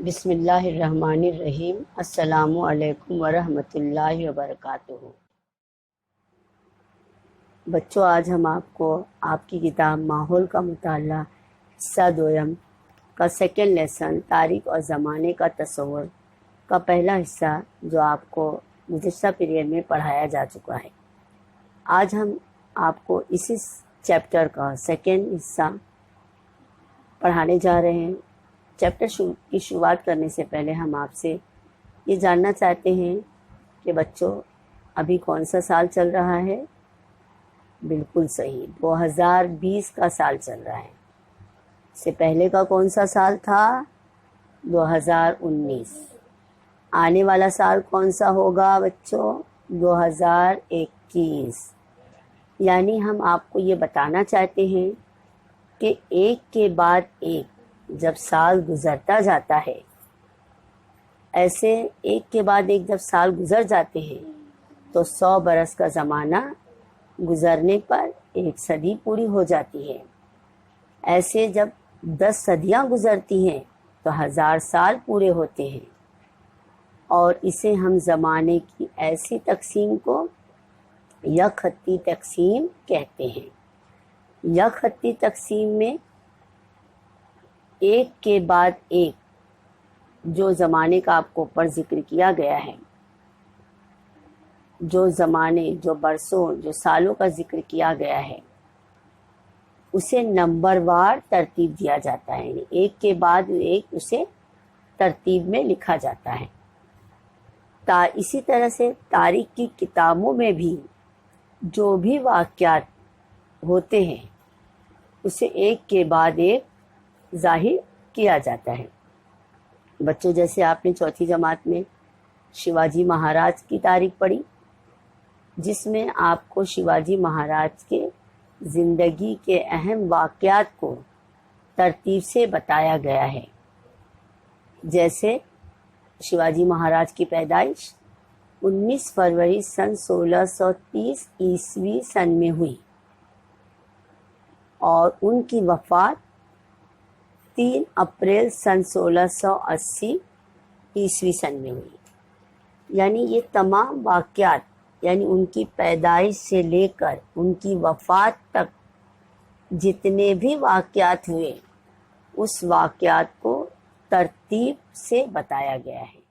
بسم اللہ الرحمن الرحیم۔ السلام علیکم ورحمۃ اللہ وبرکاتہ۔ بچوں، آج ہم آپ کو آپ کی کتاب ماحول کا مطالعہ حصہ دوم کا سیکنڈ لیسن تاریخ اور زمانے کا تصور کا پہلا حصہ جو آپ کو گزشتہ پیریڈ میں پڑھایا جا چکا ہے، آج ہم آپ کو اسی چیپٹر کا سیکنڈ حصہ پڑھانے جا رہے ہیں۔ چیپٹر کی شروعات کرنے سے پہلے ہم آپ سے یہ جاننا چاہتے ہیں کہ بچوں ابھی کون سا سال چل رہا ہے؟ بالکل صحیح، 2020 کا سال چل رہا ہے۔ اس سے پہلے کا کون سا سال تھا؟ 2019۔ آنے والا سال کون سا ہوگا بچوں؟ 2021۔ یعنی ہم آپ کو یہ بتانا چاہتے ہیں کہ ایک کے بعد ایک جب سال گزرتا جاتا ہے، ایسے ایک کے بعد ایک جب سال گزر جاتے ہیں تو 100 برس کا زمانہ گزرنے پر ایک صدی پوری ہو جاتی ہے۔ ایسے جب 10 صدیاں گزرتی ہیں تو 1000 سال پورے ہوتے ہیں، اور اسے ہم زمانے کی ایسی تقسیم کو یک خطی تقسیم کہتے ہیں۔ یک خطی تقسیم میں ایک کے بعد ایک جو زمانے کا آپ کو اوپر ذکر کیا گیا ہے، جو زمانے، جو برسوں، جو سالوں کا ذکر کیا گیا ہے، اسے نمبر وار ترتیب دیا جاتا ہے، یعنی ایک کے بعد ایک اسے ترتیب میں لکھا جاتا ہے۔ اسی طرح سے تاریخ کی کتابوں میں بھی جو بھی واقعات ہوتے ہیں اسے ایک کے بعد ایک ظاہر کیا جاتا ہے۔ بچوں، جیسے آپ نے چوتھی جماعت میں شیواجی مہاراج کی تاریخ پڑھی، جس میں آپ کو شیواجی مہاراج کے زندگی کے اہم واقعات کو ترتیب سے بتایا گیا ہے۔ جیسے شیواجی مہاراج کی پیدائش 19 فروری سن 1630 عیسوی سن میں ہوئی، اور ان کی وفات 3 اپریل سن 1680 عیسوی سن میں ہوئی۔ یعنی یہ تمام واقعات، یعنی ان کی پیدائش سے لے کر ان کی وفات تک جتنے بھی واقعات ہوئے، اس واقعات کو ترتیب سے بتایا گیا ہے۔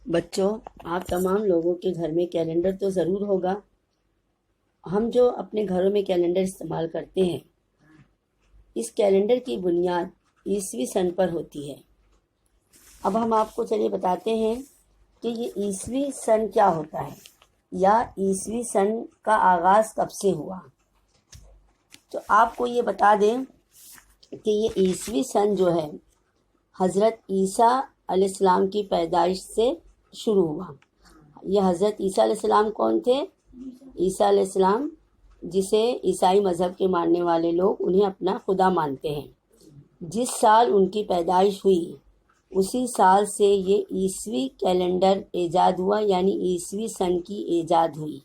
بچوں، آپ تمام لوگوں کے گھر میں کیلنڈر تو ضرور ہوگا۔ ہم جو اپنے گھروں میں کیلنڈر استعمال کرتے ہیں، اس کیلنڈر کی بنیاد عیسوی سن پر ہوتی ہے۔ اب ہم آپ کو چلیے بتاتے ہیں کہ یہ عیسوی سن کیا ہوتا ہے، یا عیسوی سن کا آغاز کب سے ہوا۔ تو آپ کو یہ بتا دیں کہ یہ عیسوی سن جو ہے حضرت عیسیٰ علیہ السلام کی پیدائش سے شروع ہوا۔ یہ حضرت عیسیٰ علیہ السلام کون تھے؟ عیسیٰ علیہ السلام، جسے عیسائی مذہب کے ماننے والے لوگ انہیں اپنا خدا مانتے ہیں۔ جس سال ان کی پیدائش ہوئی اسی سال سے یہ عیسوی کیلنڈر ایجاد ہوا، یعنی عیسوی سن کی ایجاد ہوئی،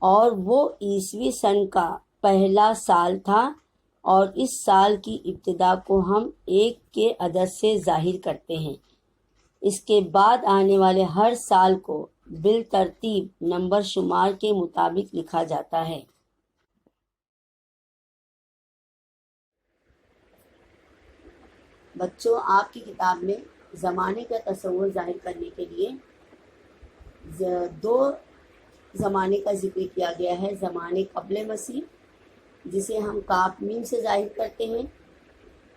اور وہ عیسوی سن کا پہلا سال تھا، اور اس سال کی ابتدا کو ہم 1 کے عدد سے ظاہر کرتے ہیں۔ اس کے بعد آنے والے ہر سال کو بالترتیب نمبر شمار کے مطابق لکھا جاتا ہے۔ بچوں، آپ کی کتاب میں زمانے کا تصور ظاہر کرنے کے لیے 2 زمانے کا ذکر کیا گیا ہے۔ زمانے قبل مسیح، جسے ہم کاف میم سے ظاہر کرتے ہیں،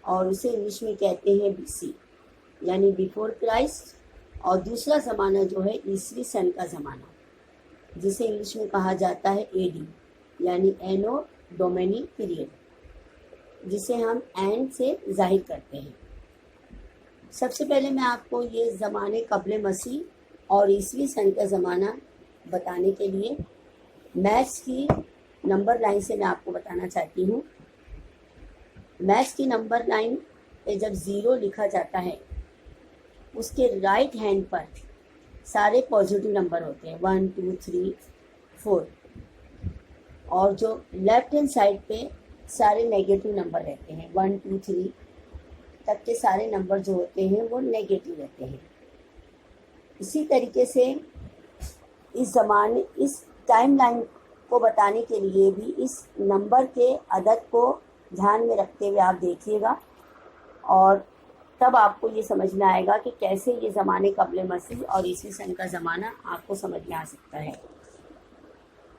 اور اسے انگلش میں کہتے ہیں BC، یعنی بیفور کرائسٹ۔ اور دوسرا زمانہ جو ہے عیسوی سن کا زمانہ، جسے انگلش میں کہا جاتا ہے AD، یعنی اینو ڈومینی پیریڈ، جسے ہم اینڈ سے ظاہر کرتے ہیں۔ سب سے پہلے میں آپ کو یہ زمانے قبل مسیح اور عیسوی سن کا زمانہ بتانے کے لیے میتھس کی نمبر لائن سے میں آپ کو بتانا چاہتی ہوں۔ میتھس کی نمبر لائن پہ جب 0 لکھا جاتا ہے، اس کے رائٹ ہینڈ پر سارے پازیٹیو نمبر ہوتے ہیں، 1 2 3 4، اور جو لیفٹ ہینڈ سائڈ پہ سارے نیگیٹو نمبر رہتے ہیں، 1 2 3 تک کے سارے نمبر جو ہوتے ہیں وہ نیگیٹو رہتے ہیں۔ اسی طریقے سے اس ٹائم لائن کو بتانے کے لیے بھی اس نمبر کے عدد کو دھیان میں رکھتے ہوئے آپ دیکھیے گا، اور تب آپ کو یہ سمجھ میں آئے گا کہ کیسے یہ زمانے قبل مسیح اور عیسوی سن کا زمانہ آپ کو سمجھ میں آ سکتا ہے۔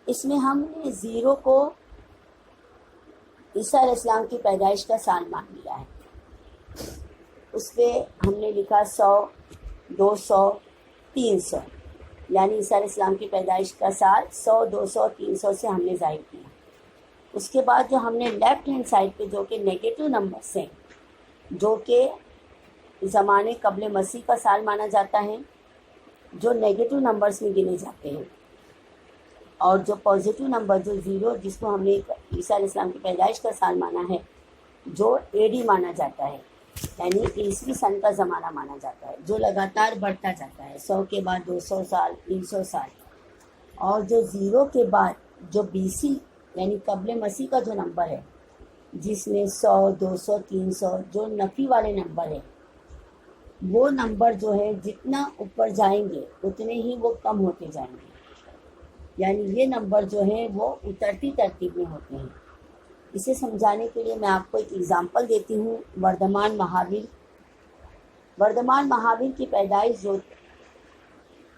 اس میں ہم نے 0 کو عیسیٰ علیہ السلام کی پیدائش کا سال مان لیا ہے۔ اس پہ ہم نے لکھا 100 200 300، یعنی عیسیٰ علیہ السلام کی پیدائش کا سال 100 200 300 سے ہم نے ظاہر کیا۔ اس کے بعد جو ہم نے لیفٹ ہینڈ سائڈ پہ جو کہ نیگیٹو نمبرس ہیں، جو کہ زمانے قبل مسیح کا سال مانا جاتا ہے، جو نیگیٹو نمبرز میں گنے جاتے ہیں، اور جو پازیٹیو نمبر جو 0 جس کو ہم نے عیسیٰ علیہ السلام کی پیدائش کا سال مانا ہے، جو AD مانا جاتا ہے، یعنی عیسوی سن کا زمانہ مانا جاتا ہے، جو لگاتار بڑھتا جاتا ہے، 100 کے بعد 200 سال 300 سال، اور جو 0 کے بعد جو BC یعنی قبل مسیح کا جو نمبر ہے، جس میں 100 200 300 جو نفی والے نمبر ہیں، وہ نمبر جو ہے جتنا اوپر جائیں گے اتنے ہی وہ کم ہوتے جائیں گے، یعنی یہ نمبر جو ہیں وہ اترتی ترتیب میں ہوتے ہیں۔ اسے سمجھانے کے لیے میں آپ کو ایک ایگزامپل دیتی ہوں۔ وردھمان مہاویر کی پیدائش جو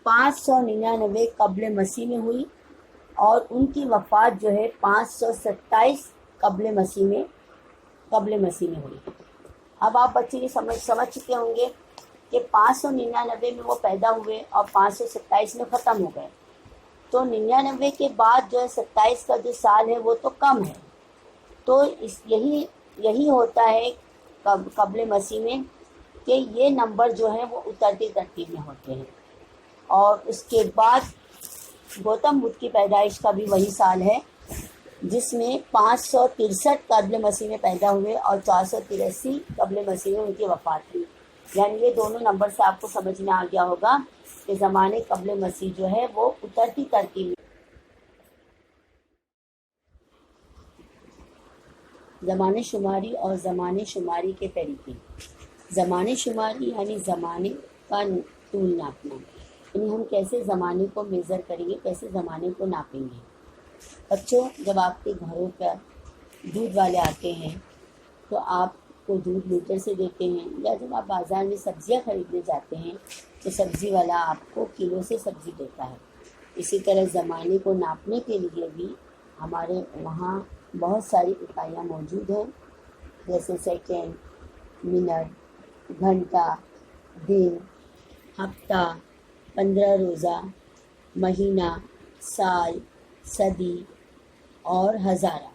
599 قبل مسیح میں ہوئی، اور ان کی وفات جو ہے 527 قبل مسیح میں ہوئی۔ اب آپ بچے یہ سمجھ چکے ہوں گے کہ 599 میں وہ پیدا ہوئے اور 527 میں ختم ہو گئے، تو 99 کے بعد جو ہے 27 کا جو سال ہے وہ تو کم ہے، تو یہی ہوتا ہے قبل مسیح میں کہ یہ نمبر جو ہیں وہ اترتی ترتیب میں ہوتے ہیں۔ اور اس کے بعد گوتم بدھ کی پیدائش کا بھی وہی سال ہے، جس میں 563 قبل مسیح میں پیدا ہوئے اور 483 قبل مسیح میں ان کی وفات ہوئی۔ یعنی یہ دونوں نمبر سے آپ کو سمجھ میں آ گیا ہوگا کہ زمانے قبل مسیح جو ہے وہ اترتی ترتیب میں۔ زمانے شماری اور زمانے شماری کے طریقے۔ زمانے شماری یعنی زمانے کا طول ناپنا، یعنی ہم کیسے زمانے کو میزر کریں گے، کیسے زمانے کو ناپیں گے۔ بچوں، جب آپ کے گھروں پر دودھ والے آتے ہیں تو آپ کو دودھ لیٹر سے دیتے ہیں، یا جب آپ بازار میں سبزیاں خریدنے جاتے ہیں تو سبزی والا آپ کو کلو سے سبزی دیتا ہے۔ اسی طرح زمانے کو ناپنے کے لیے بھی ہمارے وہاں بہت ساری اکائیاں موجود ہیں، جیسے سیکنڈ، منٹ، گھنٹہ، دن، ہفتہ، 15 روزہ، مہینہ، سال، صدی اور ہزارہ۔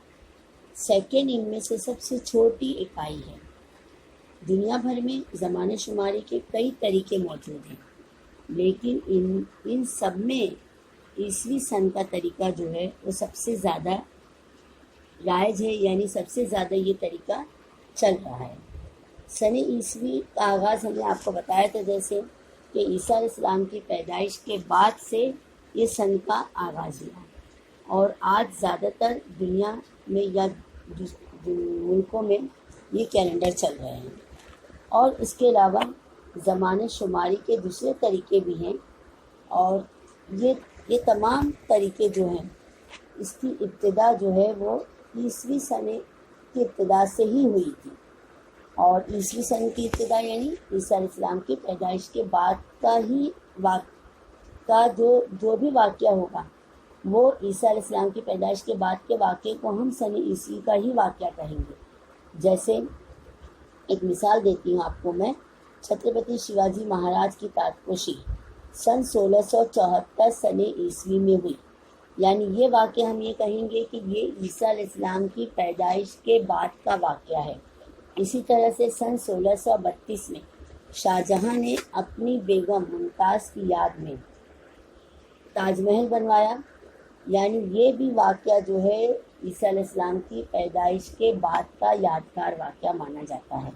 سیکنڈ ان میں سے سب سے چھوٹی اکائی ہے۔ دنیا بھر میں زمانے شماری کے کئی طریقے موجود ہیں، لیکن ان سب میں عیسوی سن کا طریقہ جو ہے وہ سب سے زیادہ رائج ہے، یعنی سب سے زیادہ یہ طریقہ چل رہا ہے۔ سن عیسوی کا آغاز ہم نے آپ کو بتایا تھا، جیسے کہ عیسیٰ علیہ السلام کی پیدائش کے بعد سے یہ سن کا آغاز ہوا، اور آج زیادہ تر دنیا میں یا ملکوں میں یہ کیلنڈر چل رہے ہیں۔ اور اس کے علاوہ زمانے شماری کے دوسرے طریقے بھی ہیں، اور یہ تمام طریقے جو ہیں اس کی ابتدا جو ہے وہ عیسوی سن کی ابتدا سے ہی ہوئی تھی، اور عیسوی سن کی ابتدا یعنی عیسیٰ علیہ السلام کی پیدائش کے بعد کا جو بھی واقعہ ہوگا وہ عیسیٰ علیہ السلام کی پیدائش کے بعد کے واقعے کو ہم سن عیسوی کا ہی واقعہ کہیں گے۔ جیسے ایک مثال دیتی ہوں آپ کو میں، چھترپتی شیواجی مہاراج کی تاجپوشی سن 1674 سن عیسوی میں ہوئی، یعنی یہ واقعہ ہم یہ کہیں گے کہ یہ عیسیٰ علیہ السلام کی پیدائش کے بعد کا واقعہ ہے۔ اسی طرح سے سن 1632 میں شاہجہاں نے اپنی بیگم ممتاز کی یاد میں تاج محل بنوایا، یعنی یہ بھی واقعہ جو ہے عیسیٰ علیہ السلام کی پیدائش کے بعد کا یادگار واقعہ مانا جاتا ہے۔